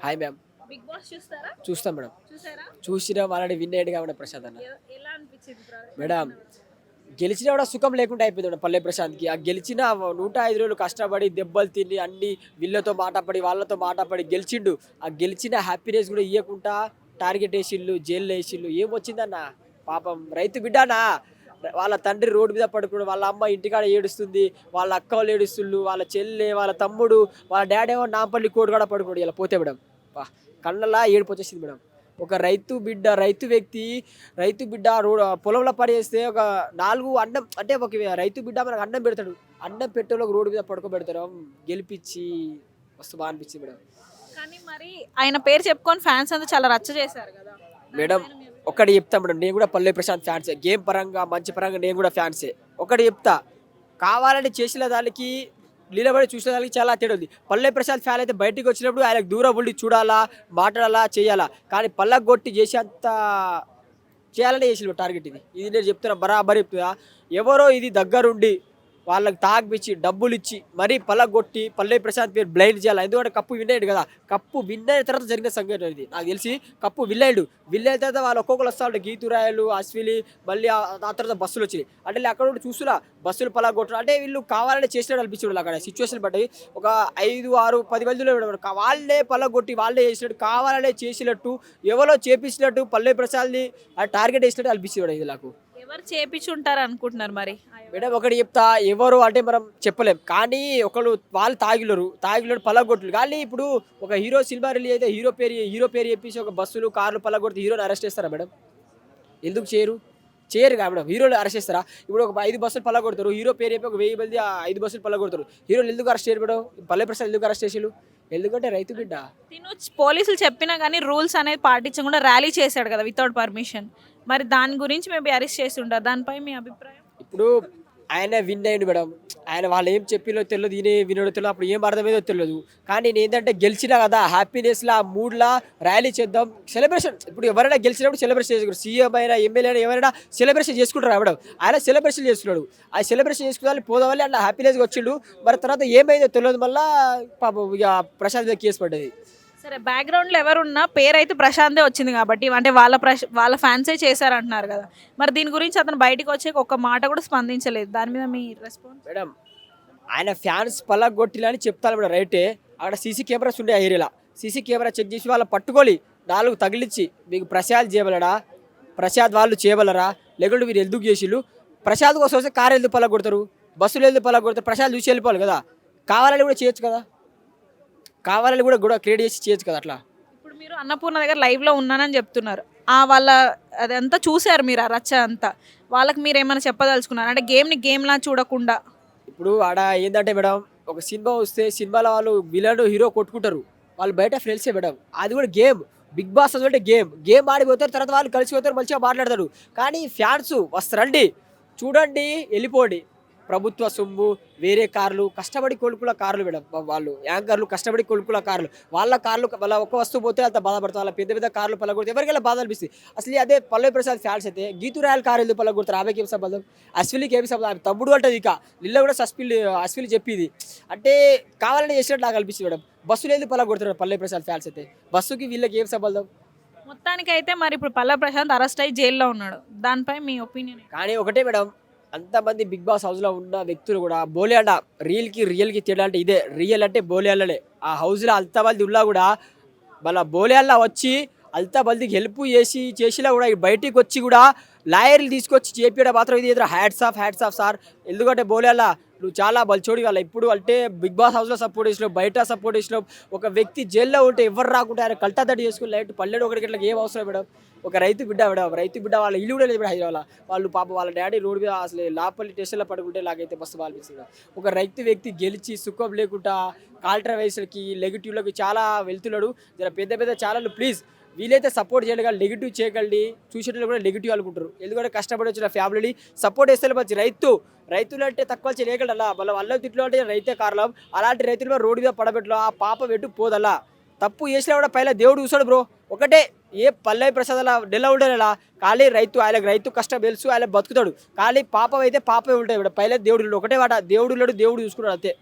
Hi ma'am. Big boss చూస్తారా? చూస్తాం madam. చూసారా? చూసినా వాళ్ళని విన్ అయ్యాడు కాబట్టి ప్రశాంత్ అన్న. ఎలా అనిపించింది మేడం గెలిచినా కూడా సుఖం లేకుండా అయిపోయింది మేడం పల్లె ప్రశాంత్కి. ఆ గెలిచిన 105 రోజులు కష్టపడి దెబ్బలు తిని అన్ని వీళ్ళతో మాటపడి వాళ్ళతో మాటపడి గెలిచిండు. ఆ గెలిచిన హ్యాపీనెస్ కూడా ఇవ్వకుండా టార్గెట్ వేసిళ్ళు, జైల్లో వేసిళ్ళు. ఏమొచ్చిందన్న? పాపం రైతు బిడ్డనా, వాళ్ళ తండ్రి రోడ్డు మీద పడుకున్నాడు, వాళ్ళ అమ్మ ఇంటికాడ ఏడుస్తుంది, వాళ్ళ అక్క వాళ్ళు ఏడుస్తుళ్ళు, వాళ్ళ చెల్లె, వాళ్ళ తమ్ముడు, వాళ్ళ డాడీ ఏమో నాంపల్లి కోటి కాడ పడుకున్నాడు. ఇలా పోతే మేడం కళ్ళలా ఏడుపు వచ్చేసింది మేడం. ఒక రైతు బిడ్డ, రైతు బిడ్డ పొలంలో పని చేస్తే ఒక 4 అన్నం అంటే ఒక రైతు బిడ్డ మనకు అన్నం పెడతాడు, అన్నం పెట్టేలోకి రోడ్డు మీద పడుకోబెడతారు. గెలిపించి మస్తు బాగా అనిపించింది మేడం. కానీ మరి ఆయన పేరు చెప్పుకొని ఫ్యాన్స్ అంతా చాలా రచ్చ చేశారు కదా మేడం ఒకటి చెప్తా మేడం, నేను కూడా పల్లె ప్రశాంత్ ఫ్యాన్సే. గేమ్ పరంగా మంచి పరంగా నేను కూడా ఫ్యాన్సే. ఒకటి చెప్తా, కావాలని చేసిన దానికి నిలబడి చూసిన దానికి చాలా తేడా ఉంది. పల్లె ప్రశాంత్ ఫ్యాన్ అయితే బయటికి వచ్చినప్పుడు ఆయనకు దూరం ఉండి చూడాలా, మాట్లాడాలా, చేయాలా. కానీ పల్లె కొట్టి చేసేంత చేయాలనే చేసిన టార్గెట్ ఇది నేను చెప్తున్నా, బరాబరి చెప్తున్నా. ఎవరో ఇది దగ్గరుండి వాళ్ళకి తాగిపిచ్చి డబ్బులు ఇచ్చి మరీ పల్లగొట్టి పల్లె ప్రశాంత్ పేరు బ్లైండ్ చేయాలి. ఎందుకంటే కప్పు విన్ అయ్యాడు కదా. కప్పు విన్ అయిన తర్వాత జరిగిన సంఘటన ఇది. నాకు తెలిసి కప్పు విన్ అయిన తర్వాత వాళ్ళు ఒక్కొక్కరు వస్తారు, గీతురాయలు, అశ్విలి, మళ్ళీ ఆ తర్వాత బస్సులు వచ్చినాయి. అంటే అక్కడ ఉండి చూస్తున్నా బస్సులు పల్లగొట్టడం అంటే వీళ్ళు కావాలని చేసినట్టు అనిపించాడు. అక్కడ సిచ్యువేషన్ బట్టి ఒక 5, 6, 10 మందిలో వాళ్ళే పల్లగొట్టి వాళ్ళే చేసినట్టు, కావాలనే చేసినట్టు, ఎవరో చేపించినట్టు పల్లె ప్రశాంత్ని టార్గెట్ వేసినట్టు అనిపించాడు. ఇది నాకు ఎవరు చేపించుంటారు అనుకుంటున్నారు మరి? మేడం ఒకటి చెప్తా, ఎవరు అంటే మనం చెప్పలేం. కానీ వాళ్ళు తాగిలరు పల్లగొట్టులు. కానీ ఇప్పుడు ఒక హీరో సినిమా రిలీజ్ అయితే హీరో పేరు చెప్పేసి ఒక బస్సులు కార్లు పల్లగొడితే హీరోని అరెస్ట్ చేస్తారా మేడం? ఎందుకు చేయరు కదా మేడం. హీరోలు అరెస్ట్ చేస్తారా? ఇప్పుడు ఒక 5 బస్సులు పల్లగొడతారు, హీరో పేరు చెప్పి ఒక 1000 మంది 5 బస్సులు పల్లగొడతారు. హీరోలు ఎందుకు అరెస్ట్ చేయరు మేడం? పల్లె ప్రసాద్ ఎందుకు అరెస్ట్ చేసిళ్ళు? ఎందుకంటే రైతు బిడ్డ. తిను పోలీసులు చెప్పినా కానీ రూల్స్ అనేది పాటించకుండా ర్యాలీ చేశాడు కదా వితౌట్ పర్మిషన్. మరి దాని గురించి మేబీ అరెస్ట్ చేసి ఉంటారు. దానిపై మీ అభిప్రాయం? ఇప్పుడు ఆయన విన్ అయ్యిండు మేడం. ఆయన వాళ్ళు ఏం చెప్పినో తెలియదు, ఈయన వినో తెలియదు, అప్పుడు ఏం అర్థమైందో తెలియదు. కానీ నేను ఏంటంటే గెలిచినా కదా హ్యాపీనెస్లా ఆ మూడ్లా ర్యాలీ చేద్దాం, సెలబ్రేషన్. ఇప్పుడు ఎవరైనా గెలిచినప్పుడు సెలబ్రేషన్ చేసుకుంటారు. సీఎం అయినా ఎమ్మెల్యే అయినా ఎవరైనా సెలబ్రేషన్ చేసుకుంటారు మేడం. ఆయన సెలబ్రేషన్ చేస్తున్నాడు. ఆ సెలబ్రేషన్ చేసుకుని పోదామని అట్లా హ్యాపీనెస్గా వచ్చిండు. మరి తర్వాత ఏమైందో తెలియదు. మళ్ళీ పాపం ఇక ప్రశాంత్ మీద కేసు పడ్డది. సరే, బ్యాక్గ్రౌండ్లో ఎవరున్నా పేరైతే ప్రశాంతే వచ్చింది కాబట్టి అంటే వాళ్ళ ఫ్యాన్సే చేశారంటున్నారు కదా. మరి దీని గురించి అతను బయటకు వచ్చే ఒక్క మాట కూడా స్పందించలేదు. దాని మీద మీ రెస్పాన్స్? మేడం ఆయన ఫ్యాన్స్ పల్లగొట్టిలని చెప్తాను మేడం, రైటే. అక్కడ సీసీ కెమెరాస్ ఉండే ఆ ఏరియాలో సీసీ కెమెరా చెక్ చేసి వాళ్ళ పట్టుకోలి 4 తగిలిచ్చి మీకు ప్రసాద్ చేయగలరా, ప్రసాద్ వాళ్ళు చేయగలరా, లేకుంటే మీరు ఎందుకు చేసిళ్ళు, ప్రసాద్ కోసం వస్తే కారు ఎందుకు పల్లగొడతారు, బస్సులు ఎందుకు పల్లగొడతారు, ప్రసాద్ చూసి వెళ్ళిపోవాలి కదా. కావాలని కూడా చేయొచ్చు కదా, కావాలని కూడా క్రియేట్ చేసి చేయొచ్చు కదా. అట్లా ఇప్పుడు మీరు అన్నపూర్ణ దగ్గర లైవ్లో ఉన్నానని చెప్తున్నారు. వాళ్ళ అదంతా చూశారు మీరు, ఆ రచ్చ అంతా. వాళ్ళకి మీరు ఏమైనా చెప్పదలుచుకున్నారు అంటే గేమ్లా చూడకుండా? ఇప్పుడు ఆడ ఏంటంటే మేడం, ఒక సినిమా వస్తే సినిమాలో వాళ్ళు విలన్ హీరో కొట్టుకుంటారు, వాళ్ళు బయట ఫ్రెండ్సే మేడం. అది కూడా గేమ్. బిగ్ బాస్ అంటే గేమ్ ఆడిపోతారు, తర్వాత వాళ్ళు కలిసిపోతారు, మంచిగా మాట్లాడతారు. కానీ ఫ్యాన్స్ వస్తారండి, చూడండి, వెళ్ళిపోండి. ప్రభుత్వ సొమ్ము, వేరే కార్లు, కష్టపడి కొనుక్కున్న కార్లు మేడం. వాళ్ళు యాంకర్లు కష్టపడి కొనుక్కున్న కార్లు, వాళ్ళ కార్లు వాళ్ళ ఒక్క వస్తువు పోతే అంత బాధపడతారు. వాళ్ళ పెద్ద కార్లు పల్లగొడితే ఎవరికైనా బాధ అనిపిస్తుంది. అసలు అదే పల్లె ప్రసాద్ ఫ్యాన్స్ అయితే గీతు రాయల్ కారు ఎందుకు పల్లగొడతారు? ఆమెకి ఏం సంబంధం? అశ్వినికి ఏమి సంబంధం? ఆమె తమ్ముడు అంటది. ఇక నిన్న కూడా అశ్విని చెప్పింది అంటే కావాలని చేసినట్టు నాకు అనిపిస్తుంది మేడం. బస్సులు ఎందుకు పల్లగొడతారు పల్లె ప్రసాద్ ఫ్యాన్స్ అయితే? బస్సుకి వీళ్ళకి ఏం సంబంధం? మొత్తానికైతే మరి ఇప్పుడు పల్లె ప్రశాంత్ అరెస్ట్ అయ్యి జైల్లో ఉన్నాడు. దానిపై మీ ఒపీనియన్? కానీ ఒకటే మేడం, అంతమంది బిగ్ బాస్ హౌస్లో ఉన్న వ్యక్తులు కూడా బోలేండ రియల్కి తేడా అంటే ఇదే. రియల్ అంటే బోలేళ్ళనే. ఆ హౌస్లో అంతమంది ఉన్నా కూడా మళ్ళీ బోలేళ్ళ వచ్చి అంతమందికి హెల్ప్ చేసినా కూడా బయటికి వచ్చి కూడా లాయర్లు తీసుకొచ్చి చేపించడం మాత్రం ఇది ఎదురు హ్యాట్స్ ఆఫ్ సార్. ఎందుకంటే బోలేళ్ళ నువ్వు చాలా బలిచోడి వాళ్ళ. ఇప్పుడు అంటే బిగ్ బాస్ హౌస్లో సపోర్ట్ చేసినావు, బయట సపోర్ట్ చేసినావు. ఒక వ్యక్తి జైల్లో ఉంటే ఎవరు రాకుంటే ఆయన కల్టాదడి చేసుకుని లైట్ పల్లెడు ఒకటికి ఇట్లా ఏం అవసరం మేడం? ఒక రైతు బిడ్డ వాళ్ళ ఇల్లు కూడా లేదు హైదరాబాద్. వాళ్ళు పాప వాళ్ళ డాడీ రోడ్డు మీద అసలు లాపల్లి స్టేషన్లో పడుకుంటే నాకైతే మస్తు అనిపిస్తుంది. ఒక రైతు వ్యక్తి గెలిచి సుఖం లేకుండా కాంట్రవర్సీలకి నెగిటివ్లకి చాలా వెళ్తున్నాడు. జర పెద్ద ఛానళ్ళు ప్లీజ్ వీలైతే సపోర్ట్ చేయగలి, నెగిటివ్ చేయగలి, చూసేటప్పుడు కూడా నెగిటివ్ అనుకుంటారు. ఎందుకంటే కష్టపడి వచ్చిన ఫ్యామిలీని సపోర్ట్ చేస్తే మంచి. రైతులు అంటే తక్కువ చేయగలలా, మళ్ళీ వాళ్ళ తిట్లు అంటే రైతే కారణం. అలాంటి రైతులు రోడ్డు మీద పడబెట్టలో ఆ పాప పెట్టు పోదల్లా. తప్పు చేసినా కూడా పైన దేవుడు చూసాడు బ్రో. ఒకటే ఏ పల్లె ప్రసాద్ అలా నెల ఉండేలా ఖాళీ ఆయనకు రైతు కష్టం తెలుసు, ఆయన బతుకుతాడు. ఖాళీ పాపం అయితే పాపే ఉంటాయి. పైన దేవుడు ఒకటే వాట, దేవుడు చూసుకున్నాడు అంతే.